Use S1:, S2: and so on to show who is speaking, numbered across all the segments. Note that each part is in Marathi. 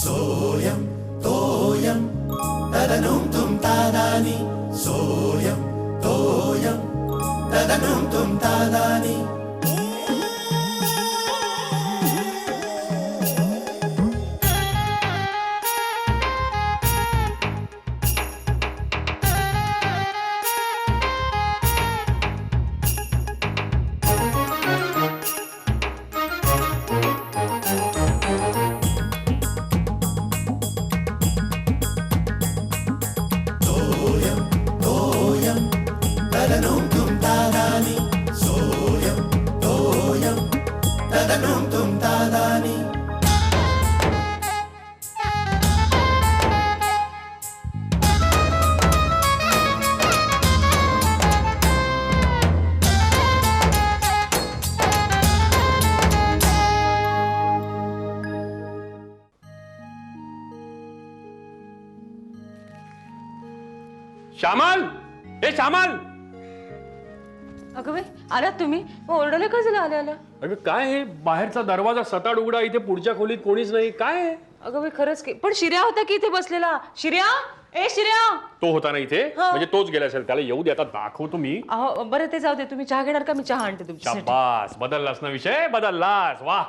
S1: सोयम तोयम तदनुम तुम तादानी सोयम तोयम तदनुम तुम तादानी तदनुम तुम तादानी सोयम तोयम तदनुम तुम तादानी
S2: श्यामल, ए श्यामल.
S3: अगं बाई आलात तुम्ही? ओरडले का झालं आल्या आल्या?
S2: अगं काय हे बाहेरचा दरवाजा सताड उघडा, इथे पुढच्या खोलीत कोणीच नाही, काय आहे?
S3: अगं बाई खरंच की, पण शिर्या होता की इथे बसलेला. शिर्या, ए शिर्या.
S2: तो होता ना इथे, म्हणजे तोच गेला असेल. त्याला येऊ दे, आता दाखवतो मी.
S3: अहो बरं ते जाऊ दे, तुम्ही चहा घेणार का? मी चहा आणते तुमच्यासाठी.
S2: शाबास, बदललास ना विषय, बदललास. वा.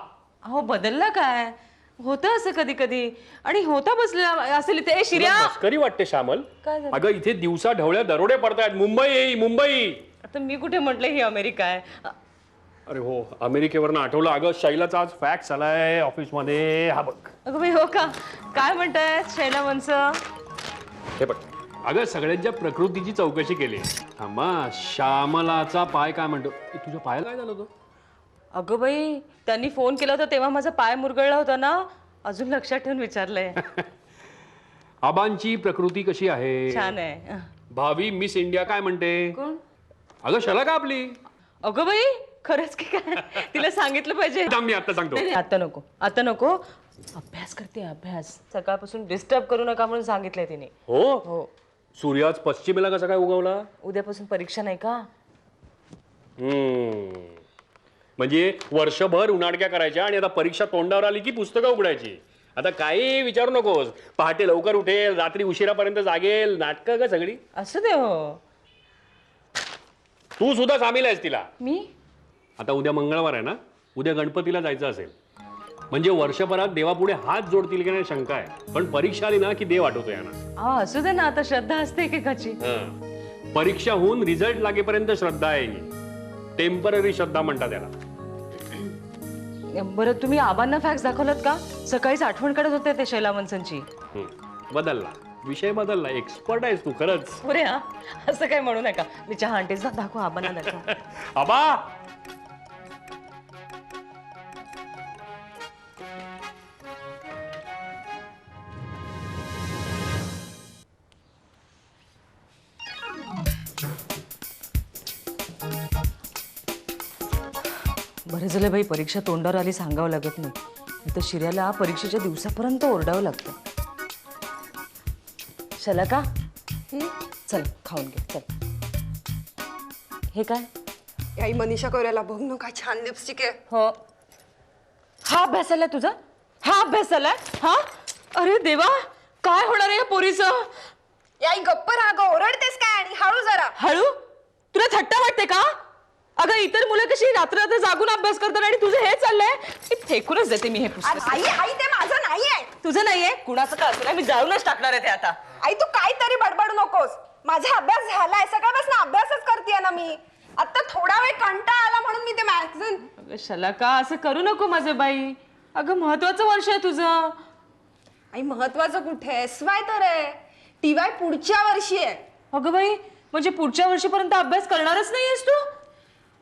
S3: अहो बदलला काय? होतं असं कधी कधी, आणि होता बसलेला असेल इथे. ए शिर्या.
S2: मस्करी वाटते श्यामल.
S3: काय झालं?
S2: अगं इथे दिवसा ढवळ्या दरोडे पडतायत. मुंबई मुंबई.
S3: आता मी कुठे म्हटलं ही अमेरिका आहे?
S2: अरे हो, अमेरिकेवरनं आठवलं. अगं शैलाचा आज फॅक्स आलाय ऑफिस मध्ये. हा बघ.
S3: अगं बाई हो का? काय म्हणताय शैला मनचं?
S2: हे बघ. अगं सगळ्यांच्या प्रकृतीची चौकशी केली. थांबा, श्यामलाचा पाय काय म्हणतो? तुझ्या पायाला काय झालं होतं?
S3: अगं बाई त्यांनी फोन केला होता तेव्हा माझा पाय मुरगळला होता ना. अजून लक्षात ठेवून विचारलंय.
S2: आबांची प्रकृती कशी आहे?
S3: छान आहे.
S2: भावी मिस इंडिया काय म्हणते?
S3: कोण?
S2: अगं शला का आपली?
S3: अगं बाई खरंच की काय? तिला सांगितलं पाहिजे.
S2: मी आता सांगतो.
S3: नाही, आता नको, आता नको. अभ्यास करते अभ्यास. सकाळपासून डिस्टर्ब करू नका म्हणून सांगितलंय तिने.
S2: हो
S3: हो.
S2: सूर्य आज पश्चिमेला कसा काय उगवला?
S3: उद्यापासून परीक्षा नाही का?
S2: म्हणजे वर्षभर उन्हाडक्या करायच्या आणि आता परीक्षा तोंडावर आली की पुस्तकं उघडायची. आता काही विचारू नकोस. पहाटे लवकर उठेल, रात्री उशिरापर्यंत जागेल. नाटकं का सगळी?
S3: असं दे हो.
S2: तू सुद्धा सामील आहेस तिला.
S3: मी?
S2: आता उद्या मंगळवार आहे ना, उद्या गणपतीला जायचं असेल म्हणजे वर्षभरात देवापुढे हात जोडतील की नाही शंका आहे. पण परीक्षा आली ना की देव आठवतो यांना.
S3: हा असू दे ना, आता श्रद्धा असते एकेकाची.
S2: परीक्षा होऊन रिझल्ट लागेपर्यंत श्रद्धा आहे. टेम्पररी श्रद्धा म्हणतात त्याला.
S3: बरं तुम्ही आबांना फॅक्स दाखवलात का? सकाळीच आठवण काढत होते ते शैला मनसनची.
S2: बदलला विषय, बदलला. एक्सपर्ट आहेस तू खरंच.
S3: पुरे हा, असं काय म्हणू नका. मी चहा आणते. दाखव आबांना दाखव.
S2: आबा.
S3: बरं झालं बाई परीक्षा तोंडावर आली, सांगावं लागत नाही. तर शिर्याला परीक्षेच्या दिवसापर्यंत ओरडावं लागतं. चला का? चल खाऊन घे चल. हे काय?
S4: आई मनीषा कोरेला बघ ना, काय छान लिपस्टिक आहे.
S3: हो. हा अभ्यास आलाय तुझा? हा अभ्यास आलाय? हा? अरे देवा, काय होणार आहे या पोरीचं?
S4: आई गप्प राहा ग, ओरडतेस काय? आणि हळू जरा.
S3: हळू? तुला थट्टा वाटते का? अगं इतर मुलं कशी रात्र रात्र जागून अभ्यास करतात आणि तुझं हे चाललंय? फेकूनच देते मी हे पुस्तक.
S4: आई आई ते माझं नाहीये.
S3: तुझं नाहीये? कुणाचं का असं, मी जाळूनच टाकणार आहे ते आता.
S4: आई तू काहीतरी बडबडू नकोस. माझा अभ्यास झालाय, सकाळपासून अभ्यासच करतेय ना मी. आता थोडा वेळ कंटाळा आला म्हणून मी ते मॅगझिन.
S3: अगं शलाका असं करू नको माझं बाई. अगं महत्वाचं वर्ष आहे तुझं.
S4: आई महत्वाचं कुठे? एसवाय तर आहे. टीवाय पुढच्या वर्षी आहे.
S3: अगं बाई म्हणजे पुढच्या वर्षीपर्यंत अभ्यास करणारच नाहीयेस तू?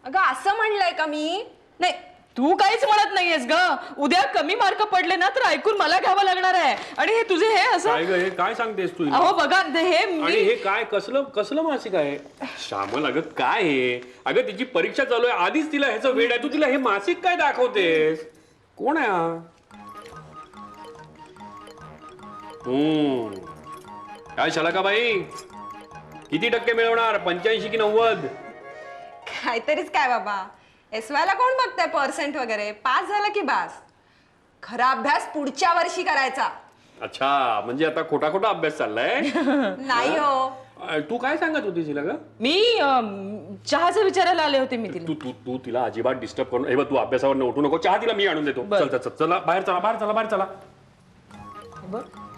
S4: अगं असं म्हणलंय का मी?
S3: नाही तू काहीच म्हणत नाहीयेस ग. उद्या कमी मार्क पडले ना तर ऐकून मला घ्यावं लागणार आहे. आणि हे तुझे हे असं
S2: काय ग, हे काय सांगतेस तू?
S3: अहो बघा हे
S2: आणि हे काय कसलं कसलं मासिक आहे श्यामल? अगं काय हे? अगं तिची परीक्षा चालू आहे, आधीच तिला ह्याचं वेड आहे. तू तिला हे मासिक काय दाखवतेस? कोण आहे हा? काय शलाका बाई, किती टक्के मिळवणार? 85 की 90?
S4: काहीतरीच काय बाबा, एसवायला कोण बघताय पर्सेंट वगैरे, पास झालं की बास. खरा अभ्यास पुढच्या वर्षी करायचा.
S2: अच्छा, म्हणजे आता खोटा खोटा अभ्यास चाललाय.
S4: नाही हो.
S2: तू काय सांगत होतीस हिला ग?
S3: मी चहाचं विचारायला आले होते मी तिला.
S2: तू तू तू तिला अजिबात डिस्टर्ब करून, हे बघ तू अभ्यासावर उठू नको. चहा तिला मी आणून देतो. चल चल चल, चला बाहेर चला, बाहेर चला, बाहेर चला.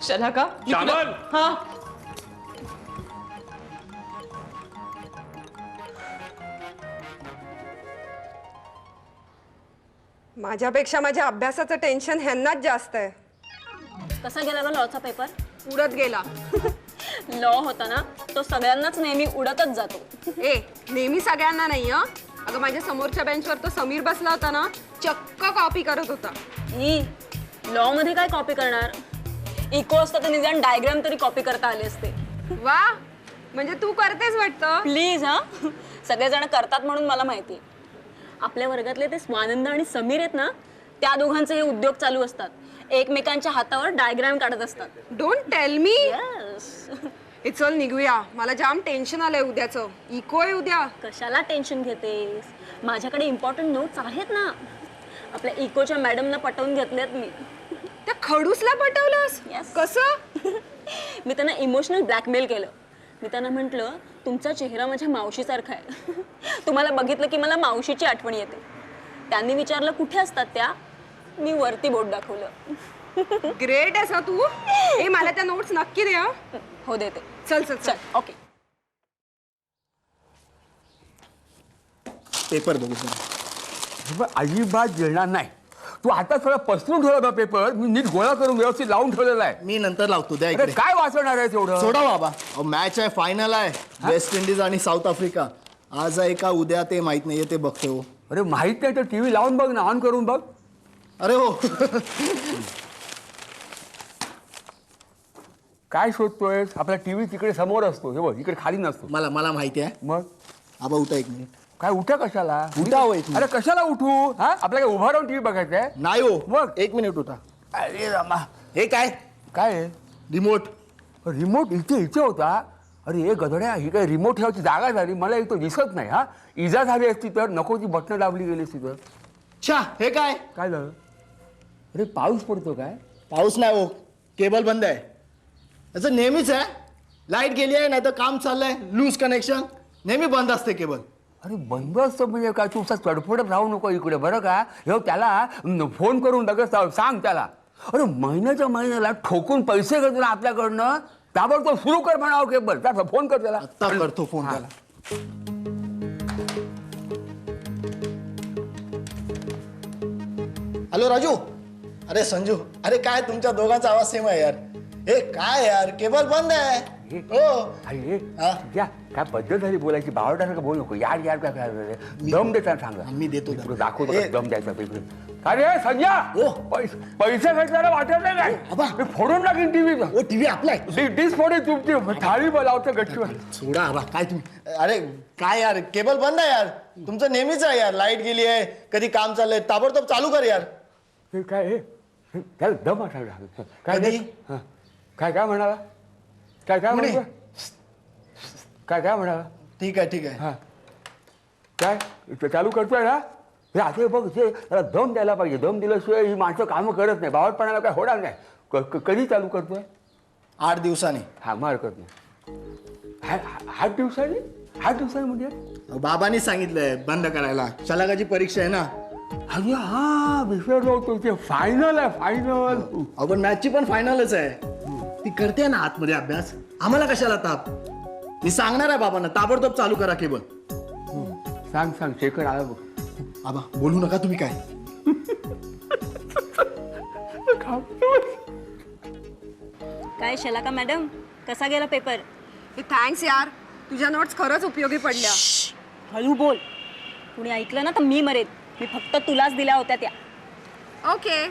S3: चला का? मी तुला-
S2: श्यामल!
S3: हा.
S4: माझ्यापेक्षा माझ्या अभ्यासाचं टेन्शन ह्यांनाच जास्त आहे.
S5: कसा गेला ग लॉचा पेपर?
S4: उडत गेला.
S5: लॉ होता ना, तो सगळ्यांनाच नेहमी उडतच जातो.
S4: ए नेहमी सगळ्यांना नाही हं. अगं माझ्या समोरच्या बेंचवर तो समीर बसला होता ना, चक्क कॉपी करत होता.
S5: लॉ मध्ये काय कॉपी करणार? इको असतं तर निदान डायग्राम तरी कॉपी करता आले असते.
S4: वा, म्हणजे तू करतेस वाटतं.
S5: प्लीज हा, सगळेजण करतात म्हणून मला माहिती. आपल्या वर्गातले ते स्वानंद आणि समीर आहेत ना, त्या दोघांचे हे उद्योग चालू असतात. एकमेकांच्या हातावर डायग्राम काढत असतात.
S4: Don't tell me.
S5: यस.
S4: ए चल निघूया, मला जाम टेन्शन आलंय उद्याचं. इको आहे उद्या.
S5: कशाला टेन्शन घेतेस? माझ्याकडे इम्पॉर्टंट नोट्स आहेत ना. आपल्या इकोच्या मॅडमना पटवून घेतल्यात मी.
S4: त्या खडूसला पटवलंस?
S5: Yes.
S4: कसं?
S5: मी त्यांना इमोशनल ब्लॅकमेल केलं. मी त्यांना म्हटलं, तुमचा चेहरा माझ्या मावशीसारखा आहे. तुम्हाला बघितलं की मला मावशीची आठवण येते. त्यांनी विचारलं कुठे असतात त्या. मी वरती बोट दाखवलं.
S4: ग्रेट आहेस हं तू. ए मला त्या नोट्स नक्की दे हं.
S5: हो देते.
S4: चल चल
S5: चल
S4: चल.
S5: ओके.
S6: पेपर बघू जरा. अजिबात गिळणार नाही. तू आता थोडा पसरून ठेवला होता पेपर, मी नीट गोळा करून व्यवस्थित लावून ठेवलेला आहे.
S7: मी नंतर लावतो द्या
S6: अरे
S7: इकडे.
S6: काय वाचवणार आहे तेवढं?
S7: सोडा बाबा, मॅच आहे, फायनल आहे. वेस्ट इंडिज आणि साऊथ आफ्रिका. आज आहे का उद्या ते माहित नाहीये, ते बघते हो.
S6: अरे माहित नाही तर टीव्ही लावून बघ ना, ऑन करून बघ.
S7: अरे हो.
S6: काय शोधतोय? आपला टीव्ही तिकडे समोर असतो, हे बघ इकडे खाली नसतो.
S7: मला माहिती आहे.
S6: मग
S7: आबा उठा एक मिनिट.
S6: काय उठा कशाला?
S7: उठा हो एक मिनिट.
S6: अरे कशाला उठू? हा, आपल्याला काय उभा राहून टीव्ही बघायचा आहे?
S7: नाही हो,
S6: मग?
S7: एक मिनिट उठा.
S6: अरे रामा,
S7: हे काय?
S6: काय आहे?
S7: रिमोट.
S6: रिमोट इथे होता. अरे हे गधड्या, ही काय रिमोट ठेवायची जागा झाली, मला इथं दिसत नाही. हा, इजा झाली असती तर, नको ती बटणं दाबली गेली असती तर.
S7: छा, हे काय?
S6: काय झालं? अरे पाऊस पडतो काय?
S7: पाऊस नाही हो, केबल बंद आहे. याचं नेहमीच आहे. लाईट गेली आहे नाही तर काम चाललंय, लूज कनेक्शन, नेहमी बंद असते केबल.
S6: अरे बंद असतं म्हणजे काय? तू चडफडत राहू नको इकडे बरं का? हे त्याला फोन करून लगेच सांग त्याला. अरे महिन्याच्या महिन्याला ठोकून पैसे घेतो ना आपल्याकडनं, ताबडतोब सुरू कर म्हणावं केबल. त्याचा फोन कर त्याला.
S7: आत्ता करतो फोन
S6: हा.
S7: त्याला. हॅलो राजू. अरे संजू, अरे काय तुमच्या दोघांचा आवाज सेम आहे यार. हे काय यार, केबल बंद आहे. हो.
S6: अरे
S7: हा?
S6: या काय पद्धत झाली बोलायची, बावटासारखं बोलू नको. यार यार काय काय दम देताना सांगा.
S7: मी देतो
S6: तुला
S7: त्याला.
S6: दाखवतो
S7: ए.
S6: कसं दम द्यायचा पेपर. अरे संजय,
S7: ओ.
S6: पैसे घेतल्याला वाटत नाही
S7: आबा.
S6: काय? मी फोडून टाकीन टीव्हीचा.
S7: ओ टीव्ही आपला आहे.
S6: डिस फोडे तुमची थाळी लावतो गच्चीवर.
S7: सोडा आबा, काय तुम्ही. अरे काय यार, केबल बंद आहे यार. तुमचं नेहमीच आहे यार. लाईट गेली आहे, कधी काम चाललंय, ताबडतोब चालू कर यार.
S6: हे काय हे? त्याला दम असायला काय
S7: कधी?
S6: हं. काय काय म्हणाला? काय काय
S7: म्हणे.
S6: म्हणतो? काय म्हणाला?
S7: ठीक आहे ठीक आहे.
S6: हा काय इथं चालू करतोय ना? हे आता हे बघ, हे त्याला दम द्यायला पाहिजे. दम दिल्याशिवाय ही माणसं कामं करत नाही. बावटपणाला काय होणार नाही. कधी चालू करतोय?
S7: 8 दिवसांनी.
S6: हा मग हरकत नाही. 8 दिवसांनी? 8 दिवसांनी म्हणजे?
S7: बाबांनी सांगितलंय बंद करायला. शलाकाची परीक्षा आहे ना.
S6: अरे हा विसरलो होतो. ते फायनल आहे, फायनल.
S7: आपण मॅचची पण फायनलच आहे. ती करते ना आतमध्ये अभ्यास. आम्हाला कशाला ताप. मी सांगणार आहे बाबांना, ताबडतोब चालू करा केबल.
S6: सांग शेखर आला बघ.
S7: आबा बोलू नका तुम्ही काय.
S5: काय शलाका मॅडम, कसा गेला पेपर?
S4: हे थँक्स यार, तुझ्या नोट्स खरंच उपयोगी पडल्या.
S5: हळू बोल. कुणी ऐकलं ना तर मी मरेन. मी फक्त तुलाच दिल्या होत्या त्या.
S4: ओके,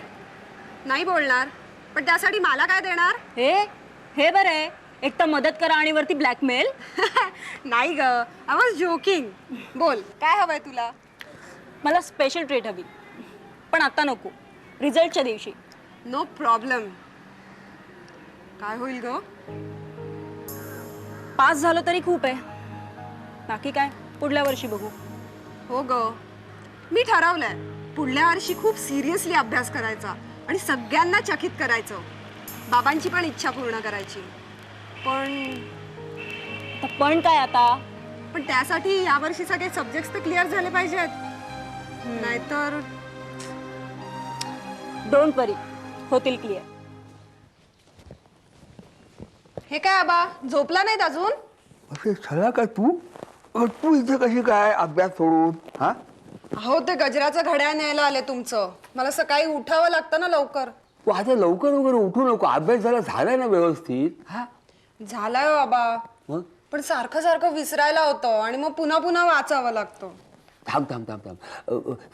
S4: नाही बोलणार, पण त्यासाठी मला काय देणार?
S5: हे बरं आहे. एक तर मदत करा आणि वरती ब्लॅकमेल.
S4: नाही ग, आय वॉज जोकिंग. बोल, काय हवंय तुला?
S5: मला स्पेशल ट्रीट हवी, पण आता नको, रिझल्टच्या दिवशी.
S4: No problem. काय होईल ग?
S5: पास झालो तरी खूप आहे. बाकी काय पुढल्या वर्षी बघू.
S4: हो ग, मी ठरवलंय पुढल्या वर्षी खूप सिरियसली अभ्यास करायचा आणि सगळ्यांना चकित करायचं. बाबांची पण इच्छा पूर्ण करायची.
S5: पण काय आता?
S4: पण त्यासाठी यावर्षी सगळे सब्जेक्ट्स तर क्लिअर झाले पाहिजेत. नाहीतर
S5: डोंट वरी, होतील क्लिअर.
S4: हे काय आबा झोपला नाहीत अजून?
S6: असे छला का तू इथे कशी काय अभ्यास सोडून? हा
S4: हो ते गजराचं घड्याळ न्यायला आले तुमचं. मला सकाळी उठावं लागतं ना लवकर.
S6: तू आता लवकर वगैरे उठू नको. अभ्यास झालाय ना व्यवस्थित? हा
S4: झालाय हो आबा.
S6: मग
S4: पण सारखं सारखं विसरायला होतं आणि मग पुन्हा पुन्हा वाचावं लागतं.
S6: थांब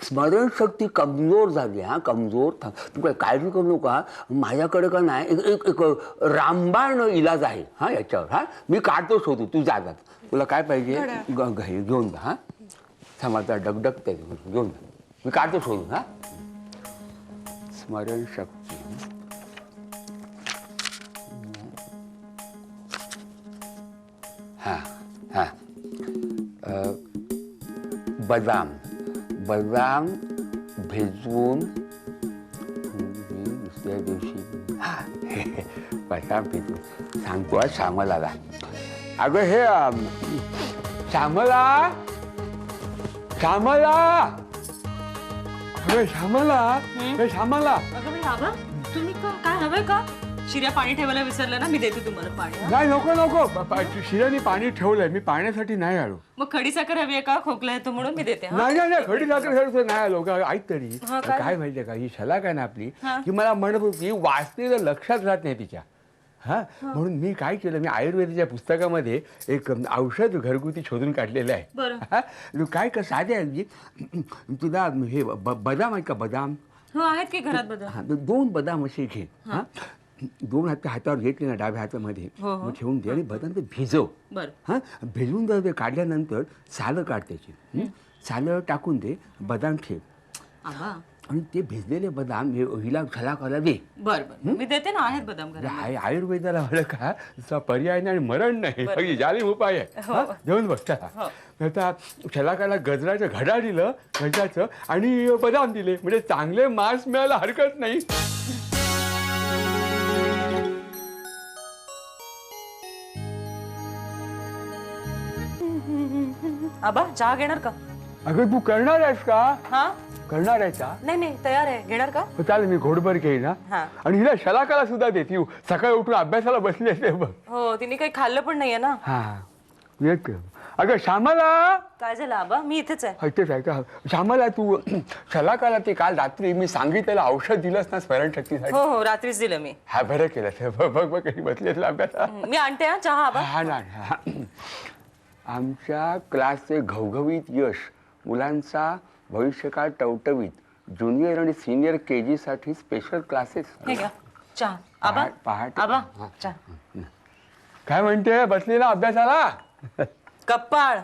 S6: स्मरणशक्ती कमजोर झाली. हा कमजोर. थांब, तू काय काळजी करू नका. माझ्याकडे का नाही एक रामबाण इलाज आहे हा याच्यावर. हा मी काढतो शोधू. तू जा. तुला काय पाहिजे घेऊन जा. हा थांब आता डगडगते घेऊन जा. मी काढतो शोधून. हा स्मरणशक्ती. हा हा बदाम भिजवून दुसऱ्या दिवशी बदाम भिजवून सांगतो श्यामला. अगं हे श्यामला
S3: तुम्ही काय हवंय का? शिऱ्या पाणी ठेवायला विसरलं ना, मी देते तुम्हाला पाणी.
S6: नाही नको शिऱ्याने पाणी ठेवलंय. मी पाण्यासाठी नाही आलो.
S3: मग खडी साखर हवी आहे का? खोकला येतो म्हणून मी देते.
S6: नाही खडी साखर नाही आलो का. ऐक तरी काय माहितीये का, ही शलाक आहे ना आपली की मला म्हणत होती वाचलेलं लक्षात राहत नाही तिच्या. हा म्हणून मी काय केलं, मी आयुर्वेदाच्या पुस्तकामध्ये एक औषध घरगुती शोधून काढलेलं आहे. तू काय कर साधे आहे तुला हे बदाम आहे का? बदाम
S3: हो आहेत की घरात बदाम.
S6: हा 2 बदाम असे घे. हा 2 हातावर घेतले ना डाव्या हातामध्ये मग ठेवून दे आणि बदाम ते भिजव. हा भिजवून जर ते काढल्यानंतर सालं काढ त्याची. सालं टाकून दे, बदाम ठेव आणि ते भिजलेले बदाम हिला खलाकाला दे.
S3: बरं मी देते ना, आहेत बदाम घरात.
S6: आयुर्वेदाला म्हणलं का तसा पर्याय नाही आणि मरण नाही, जालिम उपाय आहे. देऊन बघ चला. आता छलाकाला गजराचं घड्याळ दिलं गजराचं आणि बदाम दिले म्हणजे चांगले मांस मिळायला हरकत नाही.
S3: आबा चहा घेणार का?
S6: अगं तू करणार आहेस का?
S3: हा
S6: करणार आहे का?
S3: नाही तयार आहे. घेणार का?
S6: चालेल मी घोडभर घेईन. आणि हिला शलाकाला सुद्धा देते. सकाळी उठून अभ्यासाला बसली असते बघ.
S3: हो तिने काही खाल्लं पण नाहीये ना.
S6: हा येत अगं श्यामला.
S3: काय झालं आबा? मी इथेच आहे.
S6: इथेच आहे का? श्यामला तू शलाकाला ते काल रात्री मी सांगितलेलं औषध दिलंस ना स्मरणशक्तीसाठी?
S3: हो रात्रीच दिलं मी.
S6: हा बरं केलं. बघ कधी बसली अभ्यास.
S3: मी आणते हा चहा आबा.
S6: हा ना. आमच्या क्लासचे घवघवीत यश, मुलांचा भविष्यकाळ टवटवीत, ज्युनियर आणि सिनियर KG साठी स्पेशल क्लासेस.
S3: हे घ्या चहा आबा.
S6: पहाटे
S3: आबा चहा.
S6: काय म्हणते? बसली ना अभ्यासाला?
S3: कप्पाळ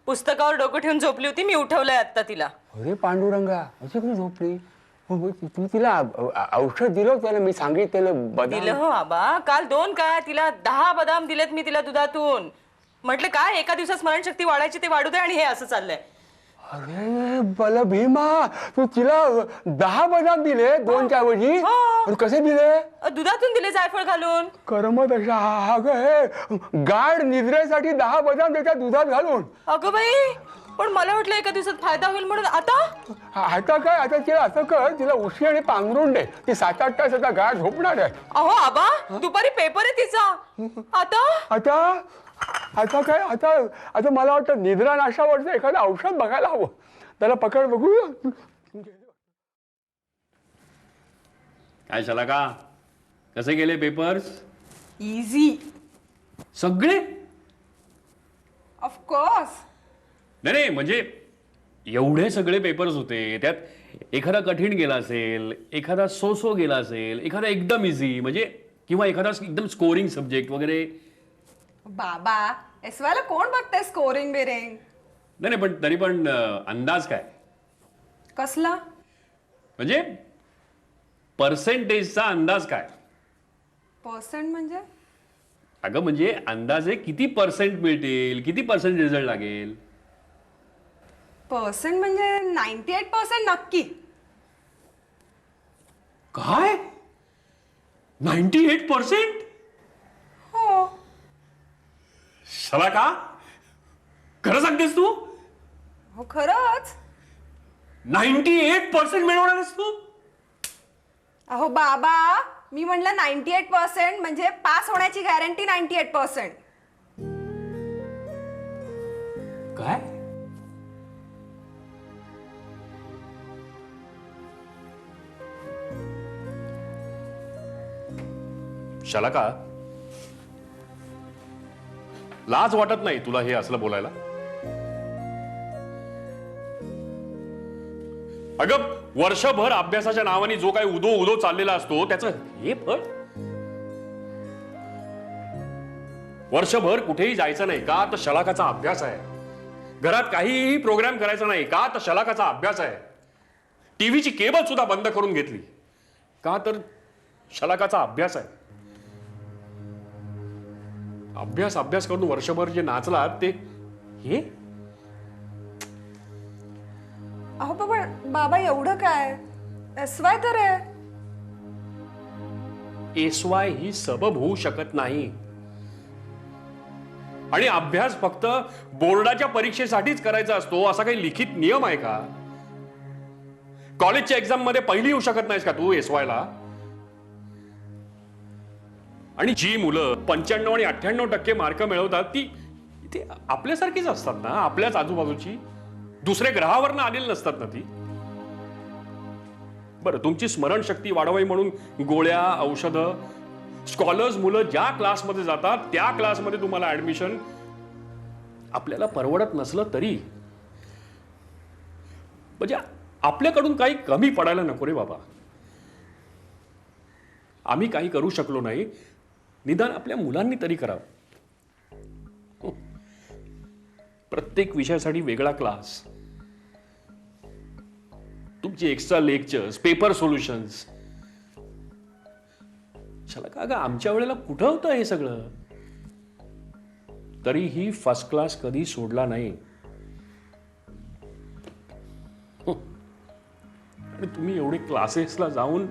S3: पुस्तकावर डोकं ठेवून झोपली होती. मी उठवलंय आता तिला.
S6: अरे पांडुरंगा अशी कुठे झोपली? तू तिला औषध दिलं त्याला मी सांगितलेलं बदाम
S3: दिलं हो आबा. काल 2 काय तिला 10 बदाम दिलेत मी तिला दुधातून. म्हटलं काय एका दिवसात स्मरणशक्ती वाढायची ते वाढू दे आणि हे असं चाललंय.
S6: अरे बल भीमा, तू तिला 10 बदाम दिले 2च्या ऐवजी? कसे दिले?
S3: दुधातून दिले जायफळ घालून.
S6: कर्म दशा. अगं हे गाढ निद्रेसाठी 10 बदाम त्याच्या दुधात घालून.
S3: अगं बाई, पण मला वाटलं एका दिवसात फायदा होईल म्हणून. आता
S6: काय? आता तिला असं कर, तिला उशी आणि पांघरून दे. ती 7-8 तास आता गाढ झोपणार आहे.
S3: अहो आबा दुपारी पेपर आहे तिचा.
S6: आता काय? आता मला वाटतं निद्रा नाशावरचं एखादं औषध बघायला हवं. त्याला पकड बघू.
S2: काय शलाका, कसे गेले पेपर्स?
S3: इझी
S2: सगळे?
S4: ऑफकोर्स.
S2: नाही म्हणजे एवढे सगळे पेपर्स होते, त्यात एखादा कठीण गेला असेल, एखादा सो गेला असेल, एखादा एकदम इझी म्हणजे किंवा एखादा एकदम स्कोरिंग सब्जेक्ट वगैरे.
S4: बाबा एसवायला कोण बघतंय स्कोरिंग बिरिंग?
S2: नाही पण तरी पण अंदाज काय?
S4: कसला?
S2: म्हणजे पर्सेंटेजचा अंदाज काय?
S4: पर्सेंट म्हणजे?
S2: अगं म्हणजे अंदाजे किती पर्सेंट मिळतील, किती पर्सेंट रिझल्ट लागेल?
S4: पर्सेंट म्हणजे 98% नक्की.
S2: काय 98%?
S4: हो.
S2: शला का खरं सांगतेस तू?
S4: हो खरंच.
S2: 98% मिळवणार आहेस तू?
S4: अहो बाबा, मी म्हणलं 98% म्हणजे पास होण्याची गॅरंटी 98%.
S2: काय? शाला का लाज वाटत नाही तुला हे असलं बोलायला? अगं वर्षभर अभ्यासाच्या नावाने जो काही उदो उदो चाललेला असतो त्याचं हे फळ. वर्षभर कुठेही जायचं नाही का तर शलाकाचा अभ्यास आहे. घरात काहीही प्रोग्राम करायचा नाही का तर शलाकाचा अभ्यास आहे. टीव्हीची केबल सुद्धा बंद करून घेतली का तर शलाकाचा अभ्यास आहे. अभ्यास अभ्यास करून वर्षभर जे नाचलात ते हे.
S4: अहो बाबा एवढं काय, SY तर आहे.
S2: SY ही सबब होऊ शकत नाही. आणि अभ्यास फक्त बोर्डाच्या परीक्षेसाठीच करायचा असतो असा काही लिखित नियम आहे का? कॉलेजच्या एक्झाम मध्ये पहिली येऊ शकत नाहीस का तू SY ला? आणि जी मुलं 95 आणि 98% मार्क मिळवतात ती आपल्यासारखीच असतात ना, आपल्याच आजूबाजूची, दुसऱ्या ग्रहावरनं आलेली नसतात ना ती. बरं, तुमची स्मरणशक्ती वाढवावी म्हणून गोळ्या औषधं, स्कॉलर्स मुलं ज्या क्लासमध्ये जातात त्या क्लासमध्ये तुम्हाला ऍडमिशन आपल्याला परवडत नसलं तरी म्हणजे आपल्याकडून काही कमी पडायला नको रे बाबा. आम्ही काही करू शकलो नाही, निदान आपल्या मुलांनी तरी करावं. प्रत्येक विषयासाठी वेगळा क्लास, तुमची एक्स्ट्रा लेक्चर्स, पेपर सोल्युशन्स. चला का ग, आमच्या वेळेला कुठं होतं हे सगळं? तरीही फर्स्ट क्लास कधी सोडला नाही. आणि तुम्ही एवढे क्लासेसला जाऊन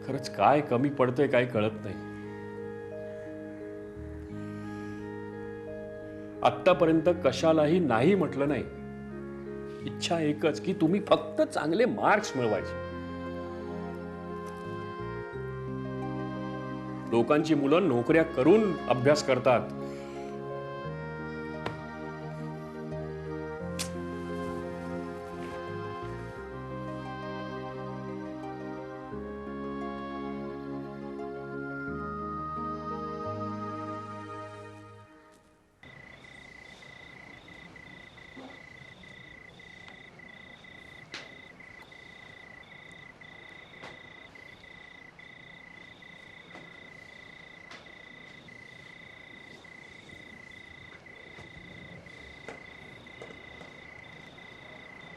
S2: खरंच काय कमी पडतंय काय कळत नाही. आत्तापर्यंत कशालाही नाही म्हटलं नाही. इच्छा एकच की तुम्ही फक्त चांगले मार्क्स मिळवायचे. लोकांची मुलं नोकऱ्या करून अभ्यास करतात.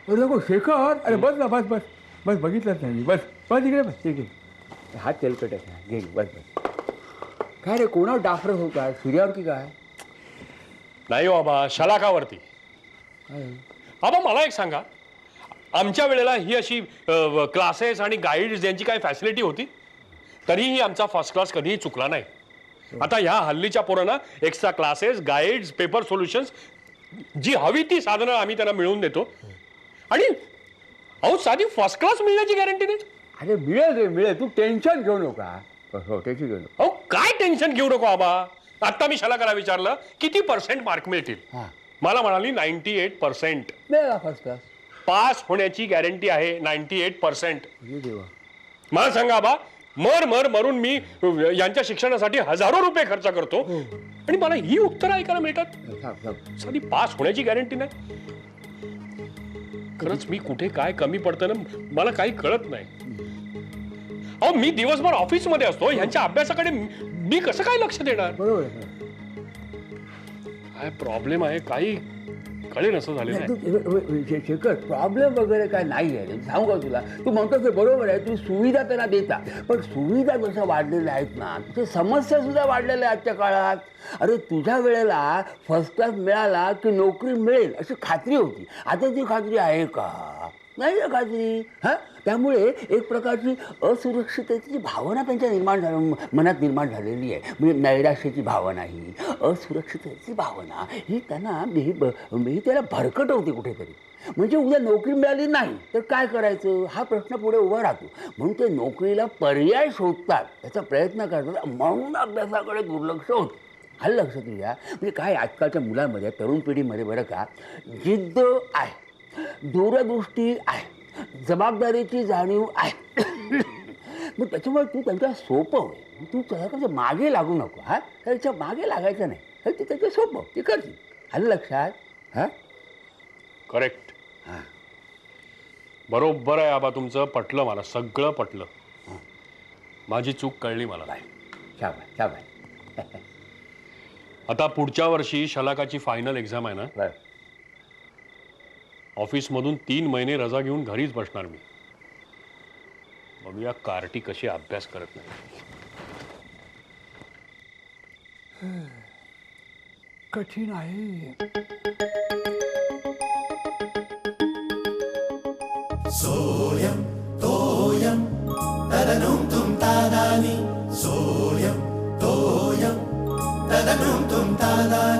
S6: अरे नको शेखर, अरे बस ना, बस बस बस, बघितलंच नाही मी. बस बस इकडे, बस इकडे. हात तेलकट आहे, घे बस बस. काय रे, कोणावर डाफरस होत आहे? सूर्यावर की काय?
S2: नाही बाबा, शलाकावरती. बाबा मला एक सांगा, आमच्या वेळेला ही अशी क्लासेस आणि गाईड्स यांची काय फॅसिलिटी होती? तरीही आमचा फर्स्ट क्लास कधीही चुकला नाही. आता ह्या हल्लीच्या पोरांना extra classes, guides, paper solutions, जी हवी ती साधनं आम्ही त्यांना मिळवून देतो. आणि अहो साधी फर्स्ट क्लास मिळण्याची गॅरंटी नाही.
S6: अरे मिळेल रे, मिळेल. तू टेन्शन घेऊ नका. हो, टेन्शन घेऊ नका.
S2: अहो काय टेन्शन घेऊ नको बाबा. आता मी शलाकाला विचारलं किती % मार्क मिळतील, मला म्हणाली 98%.
S6: मिळाला फर्स्ट क्लास.
S2: पास होण्याची गॅरंटी आहे 98%.
S6: देवा,
S2: मला सांगा बा, मरून मी यांच्या शिक्षणासाठी हजारो रुपये खर्च करतो आणि मला ही उत्तरं ऐकायला मिळतात. साधी पास होण्याची गॅरंटी नाही. खरंच मी कुठे काय कमी पडतं ना मला काही कळत नाही. अहो मी दिवसभर ऑफिसमध्ये असतो, ह्यांच्या अभ्यासाकडे मी कसं काय लक्ष देणार?
S6: बरोबर.
S2: काय प्रॉब्लेम आहे काही कळेल असं झालेलं आहे.
S6: शेखर प्रॉब्लेम वगैरे काय नाही आहे रे. सांगू का तुला, तू म्हणतो ते बरोबर आहे, तुम्ही सुविधा त्यांना देता, पण सुविधा जशा वाढलेल्या आहेत ना, ते समस्या सुद्धा वाढलेल्या आहेत आजच्या काळात. अरे तुझ्या वेळेला फर्स्ट क्लास मिळाला की नोकरी मिळेल अशी खात्री होती. आता ती खात्री आहे का? नाही आहे खात्री. हां, त्यामुळे एक प्रकारची असुरक्षिततेची भावना त्यांच्या मनात निर्माण झालेली आहे. म्हणजे नैराश्याची भावना, ही असुरक्षिततेची भावना ही त्यांना ही त्याला भरकटवते कुठेतरी. म्हणजे उद्या नोकरी मिळाली नाही तर काय करायचं हा प्रश्न पुढे उभा राहतो. म्हणून ते नोकरीला पर्याय शोधतात, त्याचा प्रयत्न करतात, म्हणून अभ्यासाकडे दुर्लक्ष होतं. आलं लक्षात तुझ्या? म्हणजे काय आजकालच्या मुलांमध्ये, तरुण पिढीमध्ये बरं का, जिद्द आहे, दूरदृष्टी आहे, जबाबदारीची जाणीव आहे. मग त्याच्यामुळे तू त्यांच्या सोपं होय, तू त्याच्या मागे लागू नको. हा, त्याच्या मागे लागायचं नाही, ते त्याच्या सोपं ते करतील. आलं लक्षात? हां,
S2: करेक्ट. बरोबर आहे आबा तुमचं. पटलं मला, सगळं पटलं. माझी चूक कळली मला.
S6: शाबास शाबास.
S2: आता पुढच्या वर्षी शलाकाची फायनल एक्झाम आहे ना,
S6: बरं.
S2: ऑफिसमधून 3 महिने रजा घेऊन घरीच बसणार मी. मग या कार्टी कशी अभ्यास करत नाही.
S6: कठीण आहे.
S1: सोयम तोयम तदनुम तुम तादानी सोयम तोयम तदनुम तुम तादानी